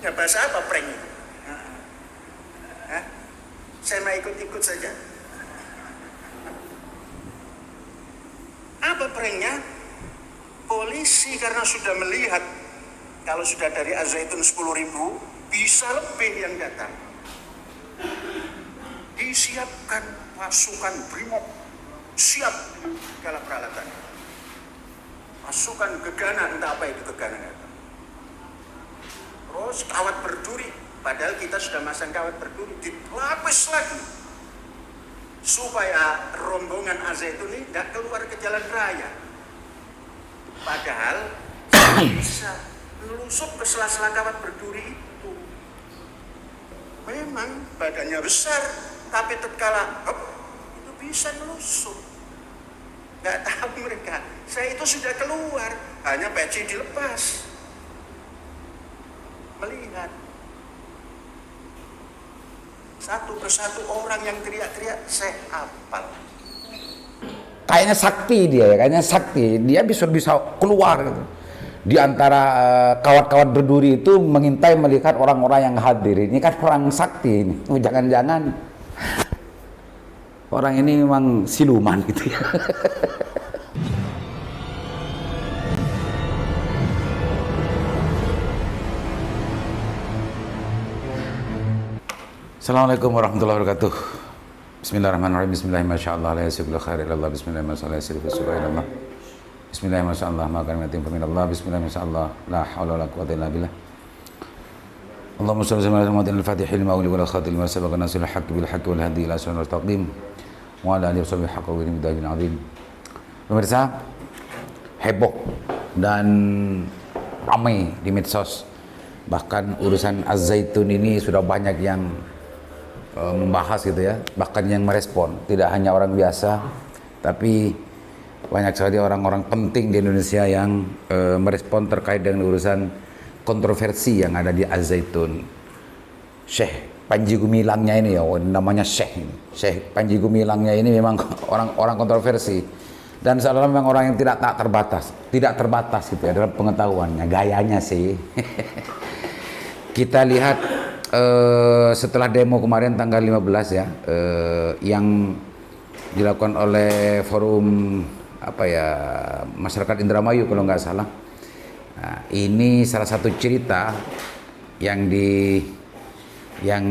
Ya bahasa apa prank itu? Hah? Saya mau ikut-ikut saja. Apa pranknya? Polisi karena sudah melihat kalau sudah dari Al-Zaitun 10.000 bisa lebih yang datang. Disiapkan pasukan BRIMOB, siap segala peralatan. Pasukan gegana, entah apa itu gegana. Terus kawat berduri, padahal kita sudah masang kawat berduri, dilapis lagi supaya rombongan Al-Zaitun ini tidak keluar ke jalan raya. Padahal bisa melusup ke sela-sela kawat berduri itu. Memang badannya besar, tapi tatkala itu bisa melusup. Nggak tahu mereka. Saya itu sudah keluar, hanya peci dilepas. Melihat satu persatu orang yang teriak-teriak, saya hafal. Kayaknya sakti dia ya, kayaknya sakti. Dia bisa keluar gitu. Di antara kawat-kawat berduri itu mengintai melihat orang-orang yang hadir. Ini kan orang sakti ini. Jangan-jangan orang ini memang siluman gitu ya. Assalamualaikum warahmatullahi wabarakatuh. Bismillahirrahmanirrahim. Bismillahirrahmanirrahim. La yasbiqul khair illallah. Bismillahirrahmanirrahim. Bismillahirrahmanirrahim. Maka ni'matin faminallah. Bismillahirrahmanirrahim. La haula wala quwwata illa billah. Allahumma shalli ala Muhammadin al-fatihil lima ughliqa wal khatimil lima sabaqa nasrul haqqi bil haqqi wal hadi ila siratal mustaqim wa ala alihi washabihi haqqa qadrihi midajil azim. Pemirsa, heboh dan ramai di medsos. Bahkan urusan Az-Zaitun ini sudah banyak yang membahas gitu ya, bahkan yang merespon. Tidak hanya orang biasa, tapi banyak sekali orang-orang penting di Indonesia yang merespon terkait dengan urusan kontroversi yang ada di Az-Zaitun. Syekh Panji Gumilangnya ini ya, namanya Syekh ini. Syekh Panji Gumilangnya ini memang orang kontroversi, dan seolah-olah memang orang yang tidak terbatas gitu ya dalam pengetahuannya, gayanya sih. Kita lihat setelah demo kemarin tanggal 15 ya, yang dilakukan oleh forum masyarakat Indramayu kalau nggak salah. Nah, ini salah satu cerita yang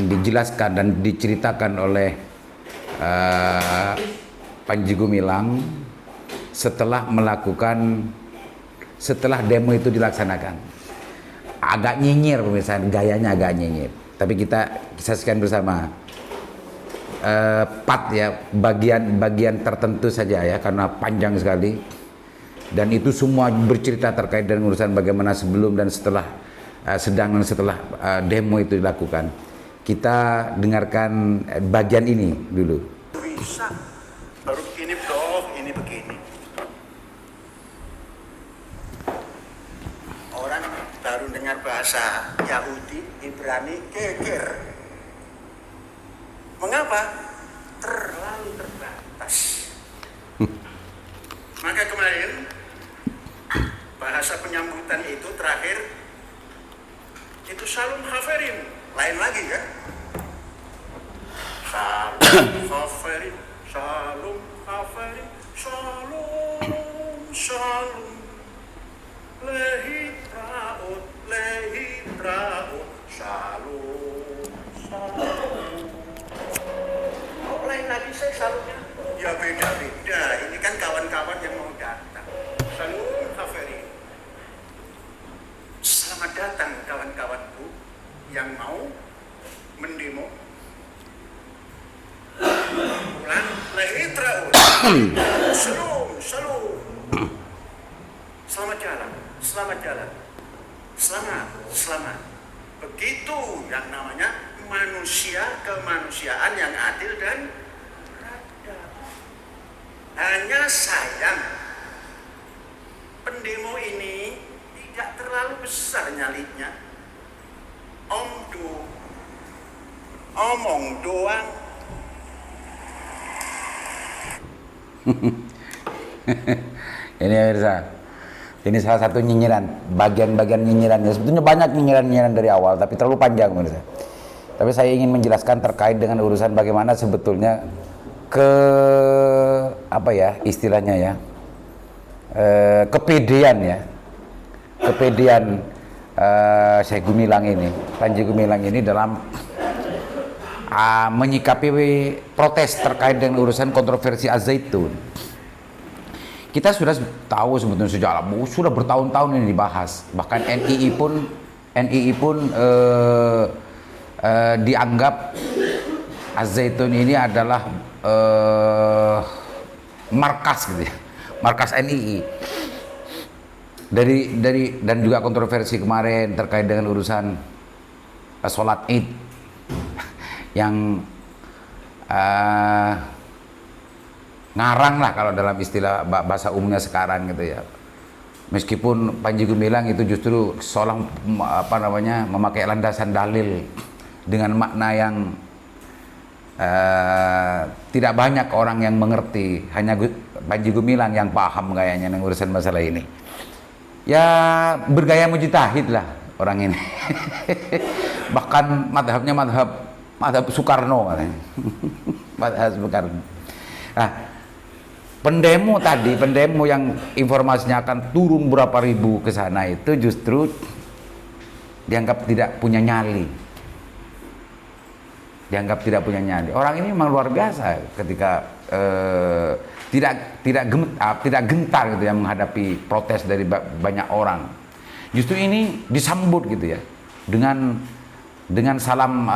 dijelaskan dan diceritakan oleh Panji Gumilang setelah demo itu dilaksanakan. Agak nyinyir pemirsa, gayanya agak nyinyir. Tapi kita saksikan bersama bagian tertentu saja ya, karena panjang sekali. Dan itu semua bercerita terkait dengan urusan bagaimana sebelum dan setelah demo itu dilakukan. Kita dengarkan bagian ini dulu. Bisa, baru begini bro, ini begini. Orang baru dengar bahasa Yahudi, Ibrani, geger. Mengapa? Terlalu terbatas. Maka kemarin bahasa penyambutan itu terakhir itu Shalom Haverim, lain lagi kan? Shalom Haverim, Shalom Haverim, Shalom, Shalom. Lehi praot, Shalom, Shalom. Oh, lain lagi saya Shalomnya. Ya beda-beda, ini kan kawan-kawan yang mau datang. Shalom Haverim. Selamat datang kawan-kawanku yang mau mendemo. Ulang, lehi praot. Shalom, Shalom. Selamat jalan. Selamat. Begitu yang namanya kemanusiaan yang adil dan beradab. Hanya sayang, pendemo ini tidak terlalu besar nyalinya. Omong doang. Ini pemirsa, Ini salah satu nyinyiran, bagian-bagian nyinyirannya. Sebetulnya banyak nyinyiran-nyinyiran dari awal, tapi terlalu panjang menurut saya. Tapi saya ingin menjelaskan terkait dengan urusan bagaimana sebetulnya apa ya istilahnya ya, kepedean ya, kepedean Syekh Gumilang ini, Panji Gumilang ini dalam menyikapi protes terkait dengan urusan kontroversi Az-Zaitun. Kita sudah tahu sebetulnya sejak sudah bertahun-tahun ini dibahas. Bahkan NII pun dianggap Az-Zaitun ini adalah markas gitu ya, markas NII. Dan juga kontroversi kemarin terkait dengan urusan sholat Id yang ngarang lah kalau dalam istilah bahasa umumnya sekarang gitu ya. Meskipun Panji Gumilang itu justru seolah memakai landasan dalil dengan makna yang tidak banyak orang yang mengerti, hanya Panji Gumilang yang paham kayaknya dengan urusan masalah ini. Ya bergaya mujtahid lah orang ini. Bahkan madhabnya madhab Soekarno katanya. Madhab Soekarno. Nah, pendemo yang informasinya akan turun berapa ribu ke sana itu justru dianggap tidak punya nyali. Orang ini memang luar biasa ketika tidak gentar gitu ya menghadapi protes dari banyak orang. Justru ini disambut gitu ya dengan salam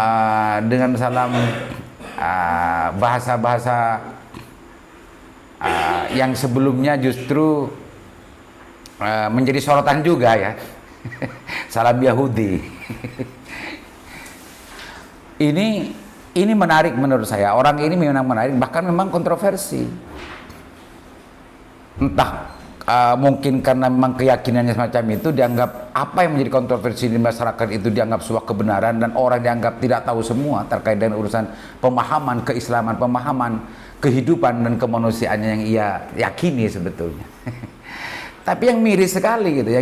bahasa yang sebelumnya justru menjadi sorotan juga ya. Salam Yahudi. Ini menarik menurut saya. Orang ini memang menarik, bahkan memang kontroversi. Entah mungkin karena memang keyakinannya semacam itu dianggap apa yang menjadi kontroversi di masyarakat itu dianggap sebuah kebenaran dan orang dianggap tidak tahu semua terkait dengan urusan pemahaman keislaman, pemahaman kehidupan dan kemanusiaannya yang ia yakini sebetulnya. Tapi yang miris sekali gitu,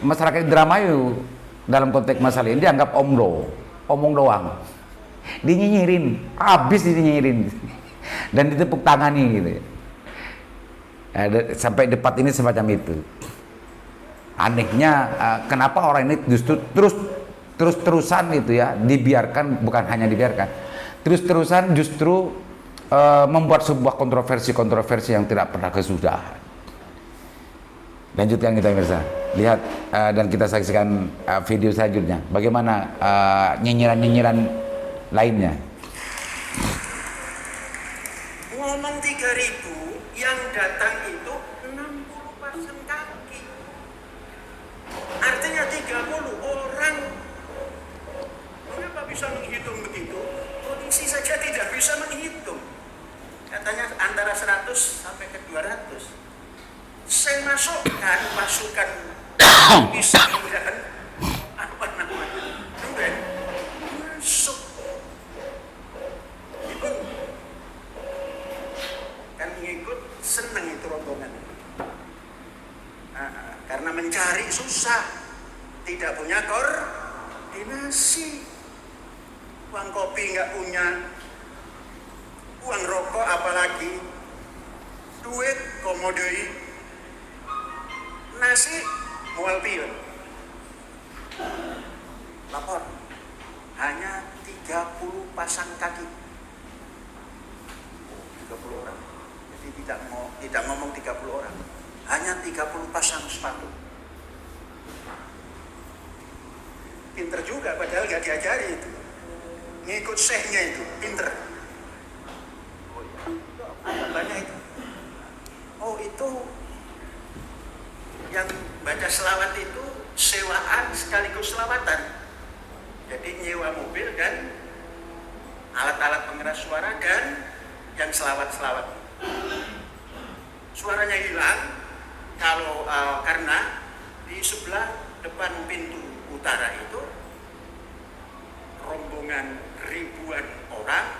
masyarakat Indramayu dalam konteks masalah ini dianggap omong doang, dinyinyirin, habis dinyinyirin dan ditepuk tangani gitu. Sampai debat ini semacam itu. Anehnya kenapa orang ini justru terus-terusan itu ya dibiarkan, bukan hanya dibiarkan, terus-terusan justru membuat sebuah kontroversi yang tidak pernah kesudahan. Lanjutkan kita pemirsa, lihat dan kita saksikan video selanjutnya bagaimana nyinyiran lainnya. Ngomong 3.000, yang datang itu 60 pasang kaki. Artinya 30 orang. Mengapa bisa menghitung begitu? Polisi saja tidak bisa menghitung. Katanya antara 100 sampai ke 200. Saya masukkan pasukan bisa dan apa namanya? Duren masuk. Itu kan ngikut, seneng itu rombongan. Karena mencari susah, tidak punya koordinasi, uang kopi nggak punya, uang rokok apalagi, duit komodoi, nasi mual pion. Lapor, hanya 30 pasang kaki. 30 orang. Jadi tidak ngomong 30 orang. Hanya 30 pasang sepatu. Pinter juga padahal nggak diajari itu. Ngikut syekhnya itu, pinter. Oh iya, banyak itu. Oh itu yang baca selawat itu sewaan sekaligus selawatan. Jadi nyewa mobil dan alat-alat pengeras suara dan yang selawat-selawat. Suaranya hilang kalau karena di sebelah depan pintu utara itu rombongan ribuan orang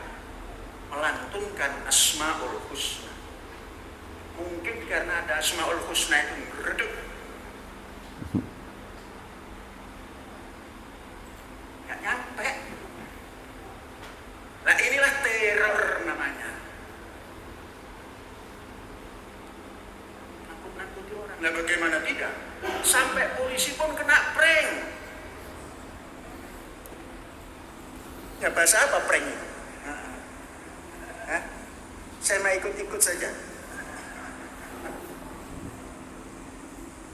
melantunkan Asmaul Husna. Mungkin karena ada Asmaul Husna itu redup Nah bagaimana tidak? Sampai polisi pun kena prank. Ya bahasa apa prank itu? Hah? Saya mau ikut-ikut saja.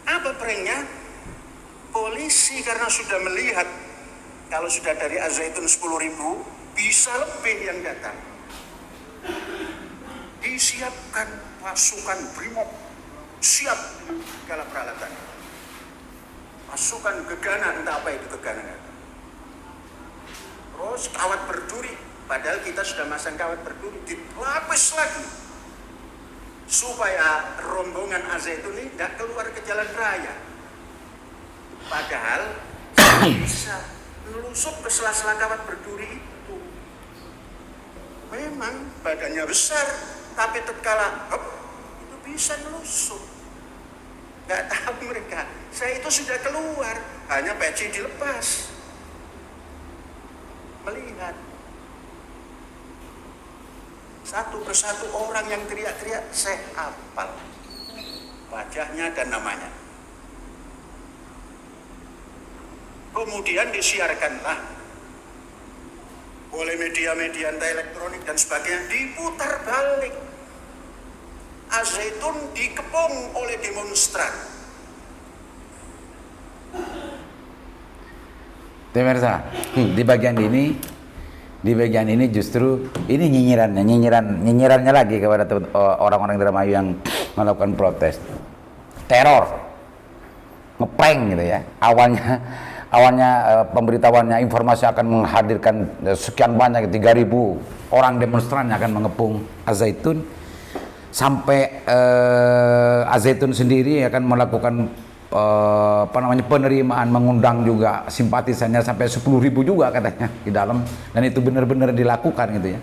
Apa pranknya? Polisi karena sudah melihat kalau sudah dari Al-Zaitun 10.000 bisa lebih yang datang. Disiapkan pasukan BRIMOB, siap segala peralatan. Pasukan gegana, entah apa itu gegana. Terus kawat berduri, padahal kita sudah masang kawat berduri, dilapis lagi supaya rombongan Al-Zaitun ini tidak keluar ke jalan raya. Padahal bisa melusuk ke sela-sela kawat berduri itu. Memang badannya besar, tapi tatkala itu bisa melusuk. Gak tahu mereka. Saya itu sudah keluar, hanya peci dilepas. Melihat satu persatu orang yang teriak-teriak, saya hafal wajahnya dan namanya. Kemudian disiarkanlah oleh media-media entah elektronik dan sebagainya, diputar balik. Al-Zaitun dikepung oleh demonstran. Pemirsa, di bagian ini justru ini nyinyirannya lagi kepada orang-orang Indramayu yang melakukan protes, teror, ngeprank gitu ya. Awalnya pemberitahuannya informasi akan menghadirkan sekian banyak 3.000 orang demonstran yang akan mengepung Al-Zaitun, sampai Al-Zaitun sendiri akan melakukan penerimaan, mengundang juga simpatisannya sampai 10.000 juga katanya di dalam, dan itu benar-benar dilakukan gitu ya.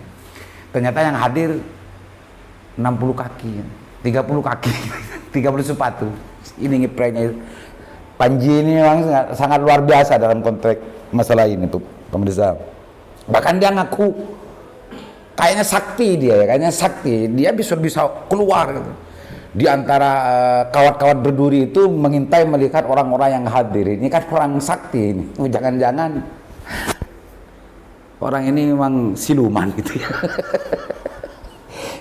Ternyata yang hadir 60 kaki, 30 kaki, 30 sepatu. Ini ngepranknya Panji ini memang sangat luar biasa dalam konteks masalah ini tuh pemirsa. Bahkan dia ngaku kayaknya sakti dia bisa keluar gitu. Di antara kawat-kawat berduri itu mengintai melihat orang-orang yang hadir. Ini kan orang sakti ini. Jangan-jangan orang ini memang siluman gitu ya.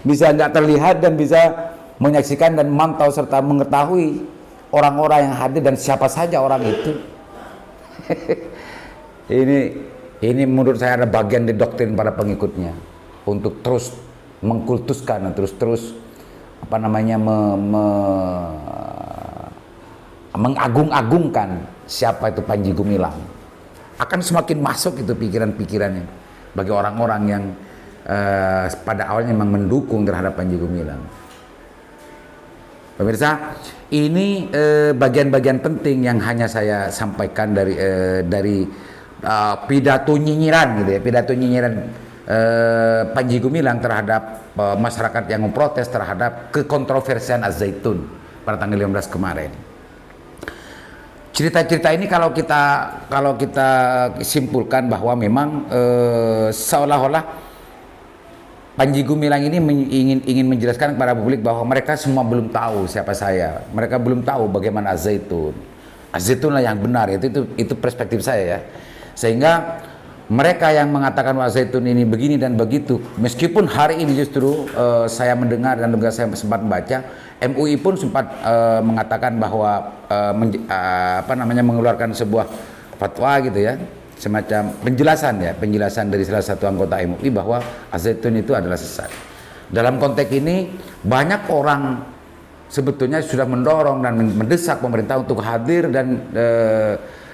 Bisa nggak terlihat dan bisa menyaksikan dan memantau serta mengetahui orang-orang yang hadir dan siapa saja orang itu. Ini menurut saya ada bagian di doktrin para pengikutnya untuk terus mengkultuskan dan terus mengagung-agungkan siapa itu Panji Gumilang. Akan semakin masuk itu pikiran-pikirannya bagi orang-orang yang pada awalnya memang mendukung terhadap Panji Gumilang. Pemirsa, ini bagian-bagian penting yang hanya saya sampaikan dari pidato nyinyiran gitu ya, pidato nyinyiran Panji Gumilang terhadap masyarakat yang memprotes terhadap kekontroversian Al-Zaitun pada tanggal 15 kemarin. Cerita-cerita ini kalau kita simpulkan bahwa memang seolah-olah Panji Gumilang ini ingin menjelaskan kepada publik bahwa mereka semua belum tahu siapa saya. Mereka belum tahu bagaimana Al-Zaitun. Al-Zaitunlah yang benar. Itu perspektif saya ya. Sehingga mereka yang mengatakan Al-Zaitun ini begini dan begitu, meskipun hari ini justru saya mendengar dan juga saya sempat membaca, MUI pun sempat mengatakan bahwa mengeluarkan sebuah fatwa gitu ya, semacam penjelasan dari salah satu anggota MUI bahwa Al-Zaitun itu adalah sesat. Dalam konteks ini banyak orang sebetulnya sudah mendorong dan mendesak pemerintah untuk hadir dan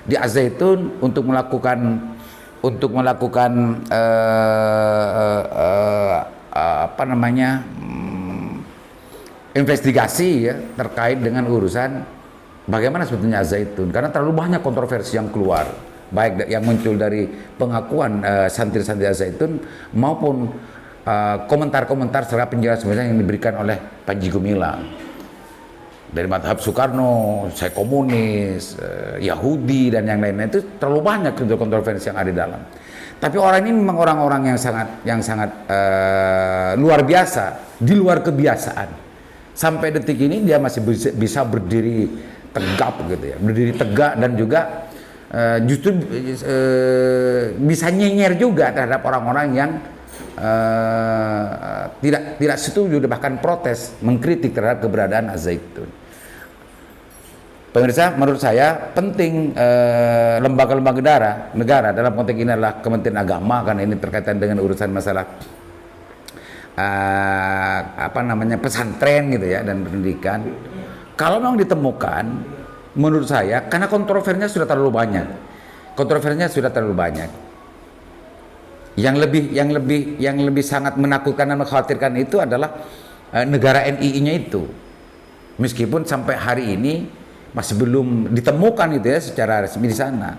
di Al-Zaitun untuk melakukan investigasi ya terkait dengan urusan bagaimana sebetulnya Al-Zaitun, karena terlalu banyak kontroversi yang keluar, baik yang muncul dari pengakuan santri-santri Al-Zaitun maupun komentar-komentar serta penjelasan yang diberikan oleh Panji Gumilang dari madhab Soekarno, saya komunis, Yahudi dan yang lain-lain. Itu terlalu banyak kontroversi yang ada di dalam. Tapi orang ini memang orang-orang yang sangat luar biasa, di luar kebiasaan. Sampai detik ini dia masih bisa berdiri tegap gitu ya, berdiri tegak dan juga justru bisa nyenyer juga terhadap orang-orang yang tidak setuju bahkan protes mengkritik terhadap keberadaan Az-Zaitun. Pemirsa, menurut saya penting lembaga-lembaga negara dalam konteks ini adalah Kementerian Agama, karena ini terkaitan dengan urusan masalah pesantren gitu ya dan pendidikan. Kalau memang ditemukan, menurut saya karena kontroversinya sudah terlalu banyak. Yang lebih sangat menakutkan dan mengkhawatirkan itu adalah negara NII-nya itu. Meskipun sampai hari ini masih belum ditemukan gitu ya secara resmi di sana.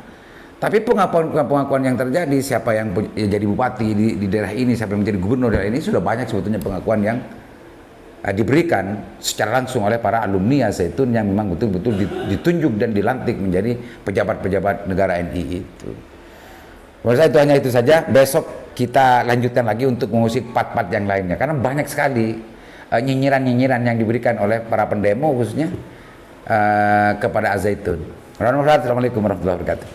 Tapi pengakuan yang terjadi, siapa yang jadi bupati di daerah ini, siapa yang menjadi gubernur daerah ini, sudah banyak sebetulnya pengakuan yang diberikan secara langsung oleh para alumni Az-Zaitun yang memang betul-betul ditunjuk dan dilantik menjadi pejabat-pejabat negara NII itu. Menurut saya itu saja. Besok kita lanjutkan lagi untuk mengusik part-part yang lainnya, karena banyak sekali nyinyiran-nyinyiran yang diberikan oleh para pendemo khususnya kepada Az-Zaitun. Assalamualaikum warahmatullahi wabarakatuh.